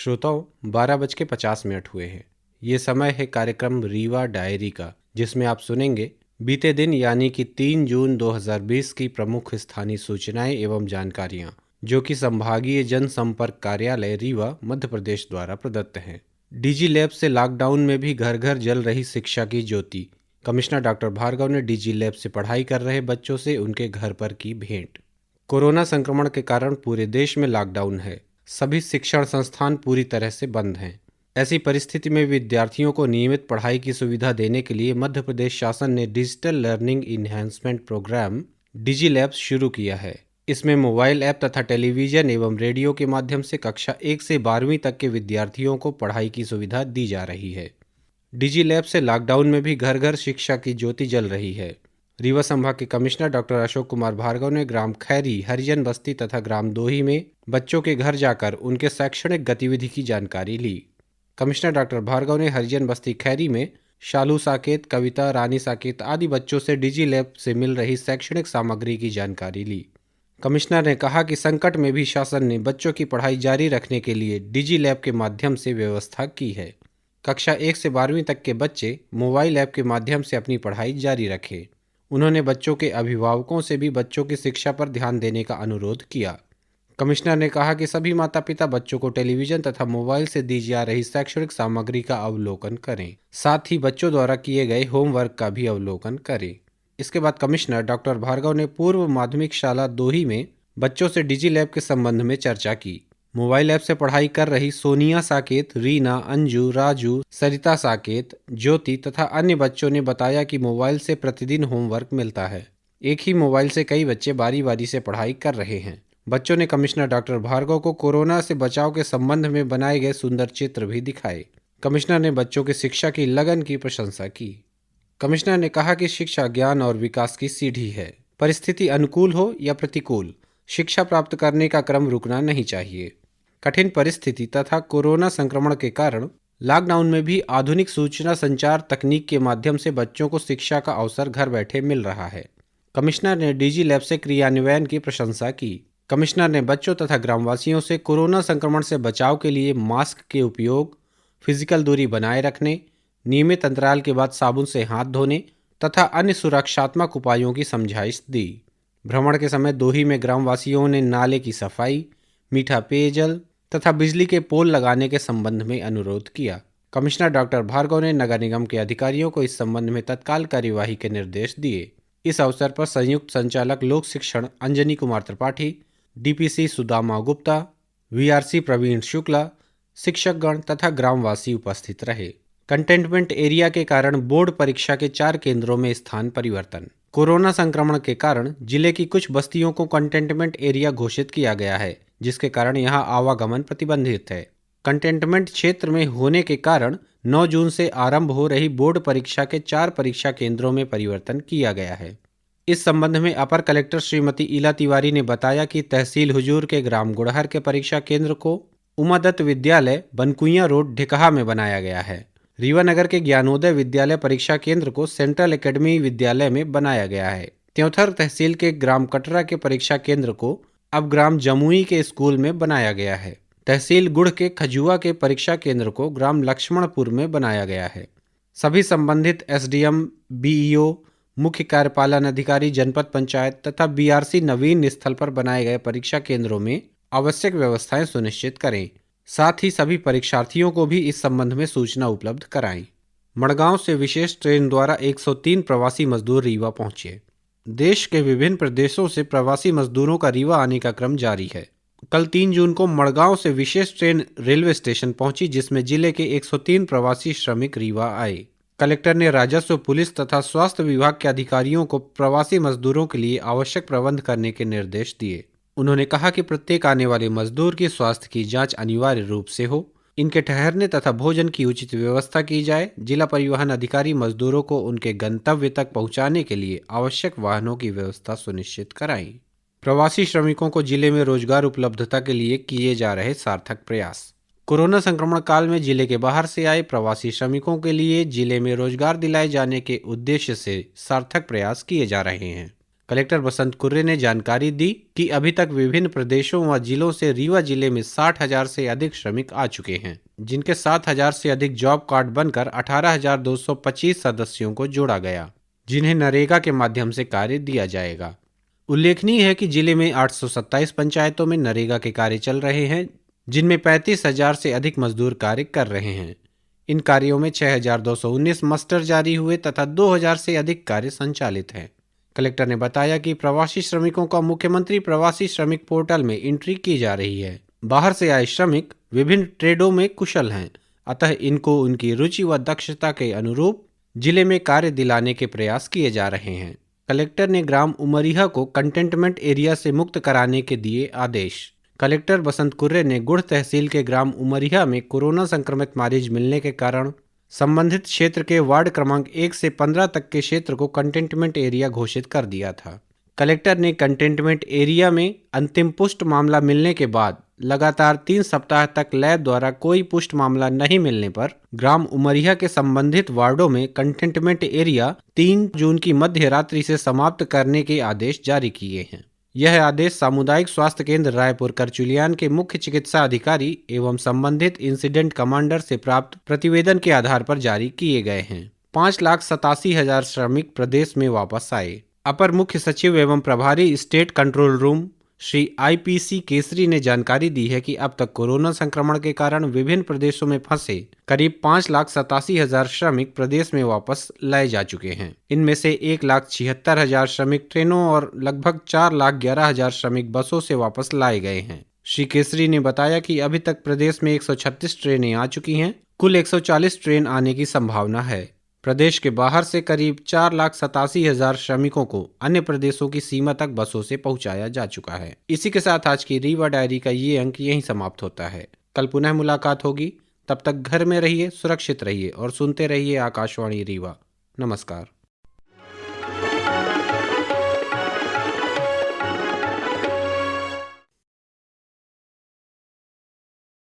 श्रोताओं, 12:50 हुए हैं। ये समय है कार्यक्रम रीवा डायरी का, जिसमें आप सुनेंगे बीते दिन यानी कि 3 जून 2020 की प्रमुख स्थानीय सूचनाएं एवं जानकारियां, जो कि संभागीय जनसंपर्क कार्यालय रीवा मध्य प्रदेश द्वारा प्रदत्त हैं। डिजी लैब से लॉकडाउन में भी घर घर जल रही शिक्षा की ज्योति। कमिश्नर डॉक्टर भार्गव ने डिजी लैब से पढ़ाई कर रहे बच्चों से उनके घर पर की भेंट। कोरोना संक्रमण के कारण पूरे देश में लॉकडाउन है। सभी शिक्षण संस्थान पूरी तरह से बंद हैं। ऐसी परिस्थिति में विद्यार्थियों को नियमित पढ़ाई की सुविधा देने के लिए मध्य प्रदेश शासन ने डिजिटल लर्निंग इन्हेंसमेंट प्रोग्राम डिजी लैब्स शुरू किया है। इसमें मोबाइल ऐप तथा टेलीविजन एवं रेडियो के माध्यम से कक्षा 1 से 12वीं तक के विद्यार्थियों को पढ़ाई की सुविधा दी जा रही है। डिजी लैब से लॉकडाउन में भी घर घर शिक्षा की ज्योति जल रही है। रीवा संभाग के कमिश्नर डॉक्टर अशोक कुमार भार्गव ने ग्राम खैरी, हरिजन बस्ती तथा ग्राम दोही में बच्चों के घर जाकर उनके शैक्षणिक गतिविधि की जानकारी ली। कमिश्नर डॉक्टर भार्गव ने हरिजन बस्ती खैरी में शालू साकेत, कविता, रानी साकेत आदि बच्चों से डिजी लैब से मिल रही शैक्षणिक सामग्री की जानकारी ली। कमिश्नर ने कहा कि संकट में भी शासन ने बच्चों की पढ़ाई जारी रखने के लिए डिजी लैब के माध्यम से व्यवस्था की है। कक्षा 1 से 12वीं तक के बच्चे मोबाइल ऐप के माध्यम से अपनी पढ़ाई जारी रखें। उन्होंने बच्चों के अभिभावकों से भी बच्चों की शिक्षा पर ध्यान देने का अनुरोध किया। कमिश्नर ने कहा कि सभी माता पिता बच्चों को टेलीविजन तथा मोबाइल से दी जा रही शैक्षणिक सामग्री का अवलोकन करें, साथ ही बच्चों द्वारा किए गए होमवर्क का भी अवलोकन करें। इसके बाद कमिश्नर डॉक्टर भार्गव ने पूर्व माध्यमिक शाला दोही में बच्चों से डिजी लैब के संबंध में चर्चा की। मोबाइल ऐप से पढ़ाई कर रही सोनिया साकेत, रीना, अंजू, राजू, सरिता साकेत, ज्योति तथा अन्य बच्चों ने बताया कि मोबाइल से प्रतिदिन होमवर्क मिलता है। एक ही मोबाइल से कई बच्चे बारी बारी से पढ़ाई कर रहे हैं। बच्चों ने कमिश्नर डॉक्टर भार्गव को कोरोना से बचाव के संबंध में बनाए गए सुंदर चित्र भी दिखाए। कमिश्नर ने बच्चों की शिक्षा की लगन की प्रशंसा की। कमिश्नर ने कहा कि शिक्षा ज्ञान और विकास की सीढ़ी है। परिस्थिति अनुकूल हो या प्रतिकूल, शिक्षा प्राप्त करने का क्रम रुकना नहीं चाहिए। कठिन परिस्थिति तथा कोरोना संक्रमण के कारण लॉकडाउन में भी आधुनिक सूचना संचार तकनीक के माध्यम से बच्चों को शिक्षा का अवसर घर बैठे मिल रहा है। कमिश्नर ने डिजी लैब से क्रियान्वयन की प्रशंसा की। कमिश्नर ने बच्चों तथा ग्रामवासियों से कोरोना संक्रमण से बचाव के लिए मास्क के उपयोग, फिजिकल दूरी बनाए रखने, नियमित अंतराल के बाद साबुन से हाथ धोने तथा अन्य सुरक्षात्मक उपायों की समझाइश दी। भ्रमण के समय दोही में ग्रामवासियों ने नाले की सफाई, मीठा पेयजल तथा बिजली के पोल लगाने के संबंध में अनुरोध किया। कमिश्नर डॉक्टर भार्गव ने नगर निगम के अधिकारियों को इस संबंध में तत्काल कार्यवाही के निर्देश दिए। इस अवसर पर संयुक्त संचालक लोक शिक्षण अंजनी कुमार त्रिपाठी, डीपीसी सुदामा गुप्ता, वीआरसी प्रवीण शुक्ला, शिक्षकगण तथा ग्रामवासी उपस्थित रहे। कंटेनमेंट एरिया के कारण बोर्ड परीक्षा के 4 केंद्रों में स्थान परिवर्तन। कोरोना संक्रमण के कारण जिले की कुछ बस्तियों को कंटेनमेंट एरिया घोषित किया गया है, जिसके कारण यहां आवागमन प्रतिबंधित है। कंटेनमेंट क्षेत्र में होने के कारण 9 जून से आरंभ हो रही बोर्ड परीक्षा के 4 परीक्षा केंद्रों में परिवर्तन किया गया है। इस संबंध में अपर कलेक्टर श्रीमती इला तिवारी ने बताया कि तहसील हुजूर के ग्राम गुड़हर के परीक्षा केंद्र को उमादत्त विद्यालय बनकुइया रोड ढिकहा में बनाया गया है। रीवा नगर के ज्ञानोदय विद्यालय परीक्षा केंद्र को सेंट्रल एकेडमी विद्यालय में बनाया गया है। त्योंथर तहसील के ग्राम कटरा के परीक्षा केंद्र को अब ग्राम जमुई के स्कूल में बनाया गया है। तहसील गुड़ के खजुआ के परीक्षा केंद्र को ग्राम लक्ष्मणपुर में बनाया गया है। सभी संबंधित एसडीएम, बीईओ, मुख्य कार्यपालन अधिकारी, जनपद पंचायत तथा बीआरसी नवीन स्थल पर बनाए गए परीक्षा केंद्रों में आवश्यक व्यवस्थाएं सुनिश्चित करें। साथ ही सभी परीक्षार्थियों को भी इस संबंध में सूचना उपलब्ध कराएं। मड़गांव से विशेष ट्रेन द्वारा 103 प्रवासी मजदूर रीवा पहुंचे। देश के विभिन्न प्रदेशों से प्रवासी मजदूरों का रीवा आने का क्रम जारी है। कल 3 जून को मड़गांव से विशेष ट्रेन रेलवे स्टेशन पहुंची, जिसमें जिले के 103 प्रवासी श्रमिक रीवा आए। कलेक्टर ने राजस्व, पुलिस तथा स्वास्थ्य विभाग के अधिकारियों को प्रवासी मजदूरों के लिए आवश्यक प्रबंध करने के निर्देश दिए। उन्होंने कहा कि प्रत्येक आने वाले मजदूर की स्वास्थ्य की जांच अनिवार्य रूप से हो, इनके ठहरने तथा भोजन की उचित व्यवस्था की जाए। जिला परिवहन अधिकारी मजदूरों को उनके गंतव्य तक पहुंचाने के लिए आवश्यक वाहनों की व्यवस्था सुनिश्चित कराएं। प्रवासी श्रमिकों को जिले में रोजगार उपलब्धता के लिए किए जा रहे सार्थक प्रयास। कोरोना संक्रमण काल में जिले के बाहर से आए प्रवासी श्रमिकों के लिए जिले में रोजगार दिलाए जाने के उद्देश्य से सार्थक प्रयास किए जा रहे हैं। कलेक्टर बसंत कुर्रे ने जानकारी दी कि अभी तक विभिन्न प्रदेशों व जिलों से रीवा जिले में 60,000 से अधिक श्रमिक आ चुके हैं, जिनके 7,000 से अधिक जॉब कार्ड बनकर 18,225 सदस्यों को जोड़ा गया, जिन्हें नरेगा के माध्यम से कार्य दिया जाएगा। उल्लेखनीय है कि जिले में 827 पंचायतों में नरेगा के कार्य चल रहे हैं, जिनमें 35,000 से अधिक मजदूर कार्य कर रहे हैं। इन कार्यों में 6,219 मस्टर जारी हुए तथा 2,000 से अधिक कार्य संचालित हैं। कलेक्टर ने बताया कि प्रवासी श्रमिकों का मुख्यमंत्री प्रवासी श्रमिक पोर्टल में एंट्री की जा रही है। बाहर से आए श्रमिक विभिन्न ट्रेडों में कुशल हैं, अतः इनको उनकी रुचि व दक्षता के अनुरूप जिले में कार्य दिलाने के प्रयास किए जा रहे हैं। कलेक्टर ने ग्राम उमरिया को कंटेनमेंट एरिया से मुक्त कराने के दिए आदेश। कलेक्टर बसंत कुर्रे ने गुड़ तहसील के ग्राम उमरिया में कोरोना संक्रमित मरीज मिलने के कारण संबंधित क्षेत्र के वार्ड क्रमांक 1 से 15 तक के क्षेत्र को कंटेनमेंट एरिया घोषित कर दिया था। कलेक्टर ने कंटेनमेंट एरिया में अंतिम पुष्ट मामला मिलने के बाद लगातार 3 सप्ताह तक लैब द्वारा कोई पुष्ट मामला नहीं मिलने पर ग्राम उमरिया के संबंधित वार्डों में कंटेनमेंट एरिया 3 जून की मध्य रात्रि से समाप्त करने के आदेश जारी किए हैं। यह आदेश सामुदायिक स्वास्थ्य केंद्र रायपुर करचुलियान के मुख्य चिकित्सा अधिकारी एवं संबंधित इंसिडेंट कमांडर से प्राप्त प्रतिवेदन के आधार पर जारी किए गए हैं। 5,87,000 श्रमिक प्रदेश में वापस आए। अपर मुख्य सचिव एवं प्रभारी state control room Shri IPC Kesari ने जानकारी दी है कि अब तक कोरोना संक्रमण के कारण विभिन्न प्रदेशों में फंसे करीब 5,87,000 श्रमिक प्रदेश में वापस लाए जा चुके हैं। इनमें से 1,76,000 श्रमिक ट्रेनों और लगभग 4,11,000 श्रमिक बसों से वापस लाए गए हैं। श्री केसरी ने बताया कि अभी तक प्रदेश में 136 ट्रेनें आ चुकी हैं। कुल 140 ट्रेन आने की संभावना है। प्रदेश के बाहर से करीब 4,87,000 श्रमिकों को अन्य प्रदेशों की सीमा तक बसों से पहुंचाया जा चुका है। इसी के साथ आज की रीवा डायरी का ये अंक यहीं समाप्त होता है। कल पुनः मुलाकात होगी। तब तक घर में रहिए, सुरक्षित रहिए और सुनते रहिए आकाशवाणी रीवा। नमस्कार।